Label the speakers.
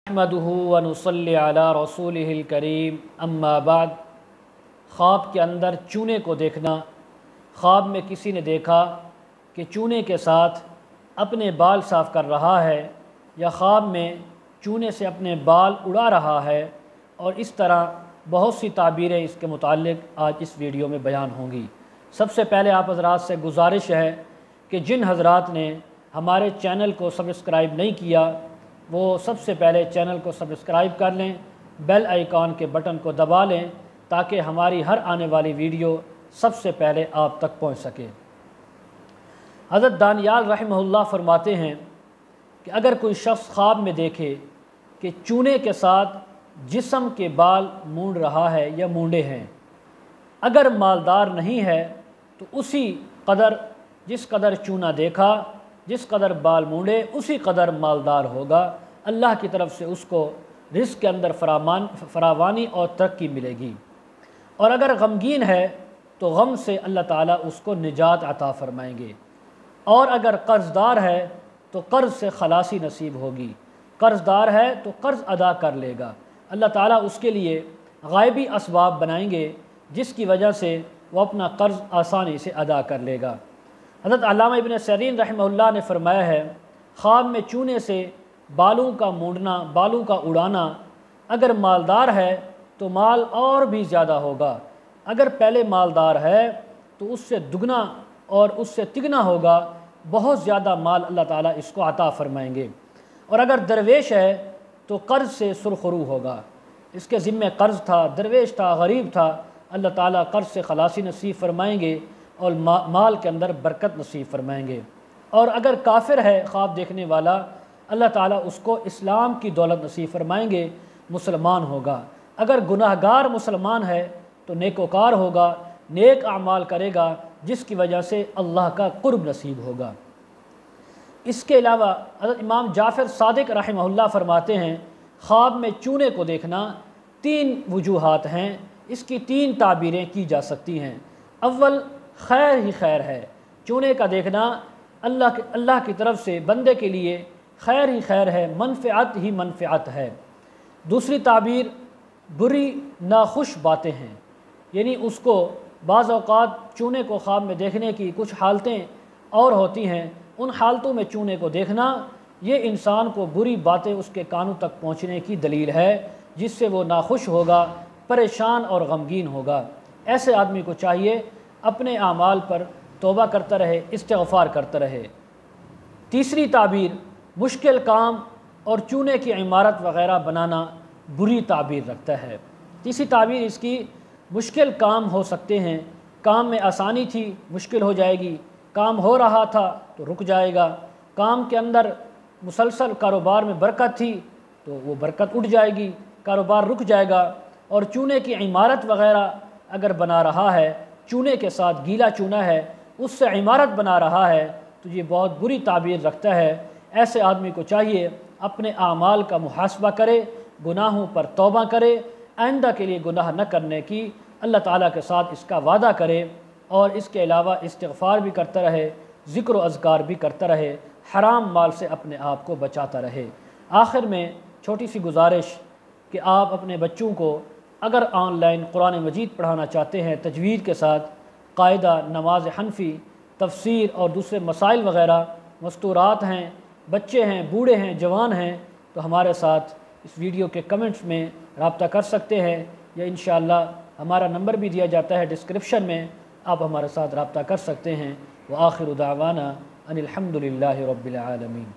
Speaker 1: نحمدہ ونصلی علی رسولہ الکریم اما بعد۔ خواب کے اندر چونے کو دیکھنا۔ خواب میں کسی نے دیکھا کہ چونے کے ساتھ اپنے بال صاف کر رہا ہے یا خواب میں چونے سے اپنے بال اڑا رہا ہے، اور اس طرح بہت سی تعبیریں اس کے متعلق آج اس ویڈیو میں بیان ہوں گی۔ سب سے پہلے آپ حضرات سے گزارش ہے کہ جن حضرات نے ہمارے چینل کو سبسکرائب نہیں کیا وہ سب سے پہلے چینل کو سبسکرائب کر لیں، بیل آئیکن کے بٹن کو دبا لیں تاکہ ہماری ہر آنے والی ویڈیو سب سے پہلے آپ تک پہنچ سکے۔ حضرت دانیال رحمہ اللہ فرماتے ہیں کہ اگر کوئی شخص خواب میں دیکھے کہ چونے کے ساتھ جسم کے بال مونڈ رہا ہے یا مونڈے ہیں، اگر مالدار نہیں ہے تو اسی قدر جس قدر چونا دیکھا، جس قدر بال مونڈے، اسی قدر مالدار ہوگا۔ اللہ کی طرف سے اس کو رزق کے اندر فراوانی اور ترقی ملے گی۔ اور اگر غمگین ہے تو غم سے اللہ تعالیٰ اس کو نجات عطا فرمائیں گے۔ اور اگر قرض دار ہے تو قرض سے خلاصی نصیب ہوگی۔ قرض دار ہے تو قرض ادا کر لے گا، اللہ تعالیٰ اس کے لیے غائبی اسباب بنائیں گے جس کی وجہ سے وہ اپنا قرض آسانی سے ادا کر لے گا۔ حضرت علامہ ابن سیرین رحمہ اللہ نے فرمایا ہے، خواب میں چونے سے بالوں کا مونڈنا، بالوں کا اڑانا، اگر مالدار ہے تو مال اور بھی زیادہ ہوگا، اگر پہلے مالدار ہے تو اس سے دگنا اور اس سے تگنا ہوگا، بہت زیادہ مال اللہ تعالیٰ اس کو عطا فرمائیں گے۔ اور اگر درویش ہے تو قرض سے سرخرو ہوگا، اس کے ذمہ قرض تھا، درویش تھا، غریب تھا، اللہ تعالیٰ قرض سے خلاصی نصیب فرمائیں گے اور مال کے اندر برکت نصیب فرمائیں گے۔ اور اگر کافر ہے خواب دیکھنے والا، اللہ تعالیٰ اس کو اسلام کی دولت نصیب فرمائیں گے، مسلمان ہوگا۔ اگر گناہ گار مسلمان ہے تو نیکوکار ہوگا، نیک اعمال کرے گا جس کی وجہ سے اللہ کا قرب نصیب ہوگا۔ اس کے علاوہ حضرت امام جعفر صادق رحمہ اللہ فرماتے ہیں، خواب میں چونے کو دیکھنا 3 وجوہات ہیں، اس کی 3 تعبیریں کی جا سکتی ہیں۔ اول، خیر ہی خیر ہے، چونے کا دیکھنا اللہ کی طرف سے بندے کے لیے خیر ہی خیر ہے، منفعت ہی منفعت ہے۔ دوسری تعبیر، بری ناخوش باتیں ہیں، یعنی اس کو بعض اوقات چونے کو خواب میں دیکھنے کی کچھ حالتیں اور ہوتی ہیں، ان حالتوں میں چونے کو دیکھنا یہ انسان کو بری باتیں اس کے کانوں تک پہنچنے کی دلیل ہے، جس سے وہ ناخوش ہوگا، پریشان اور غمگین ہوگا۔ ایسے آدمی کو چاہیے اپنے اعمال پر توبہ کرتا رہے، استغفار کرتا رہے۔ تیسری تعبیر، مشکل کام اور چونے کی عمارت وغیرہ بنانا بری تعبیر رکھتا ہے۔ تیسری تعبیر اس کی، مشکل کام ہو سکتے ہیں، کام میں آسانی تھی مشکل ہو جائے گی، کام ہو رہا تھا تو رک جائے گا، کام کے اندر مسلسل کاروبار میں برکت تھی تو وہ برکت اٹھ جائے گی، کاروبار رک جائے گا۔ اور چونے کی عمارت وغیرہ اگر بنا رہا ہے، چونے کے ساتھ گیلا چونا ہے، اس سے عمارت بنا رہا ہے تو یہ بہت بری تعبیر رکھتا ہے۔ ایسے آدمی کو چاہیے اپنے اعمال کا محاسبہ کرے، گناہوں پر توبہ کرے، آئندہ کے لیے گناہ نہ کرنے کی اللہ تعالیٰ کے ساتھ اس کا وعدہ کرے، اور اس کے علاوہ استغفار بھی کرتا رہے، ذکر و اذکار بھی کرتا رہے، حرام مال سے اپنے آپ کو بچاتا رہے۔ آخر میں چھوٹی سی گزارش کہ آپ اپنے بچوں کو اگر آن لائن قرآن مجید پڑھانا چاہتے ہیں تجوید کے ساتھ، قاعدہ، نماز حنفی، تفسیر اور دوسرے مسائل وغیرہ، مستورات ہیں، بچے ہیں، بوڑھے ہیں، جوان ہیں، تو ہمارے ساتھ اس ویڈیو کے کمنٹس میں رابطہ کر سکتے ہیں، یا انشاءاللہ ہمارا نمبر بھی دیا جاتا ہے ڈسکرپشن میں، آپ ہمارے ساتھ رابطہ کر سکتے ہیں۔ وآخر دعوانا ان الحمد للہ رب العالمین۔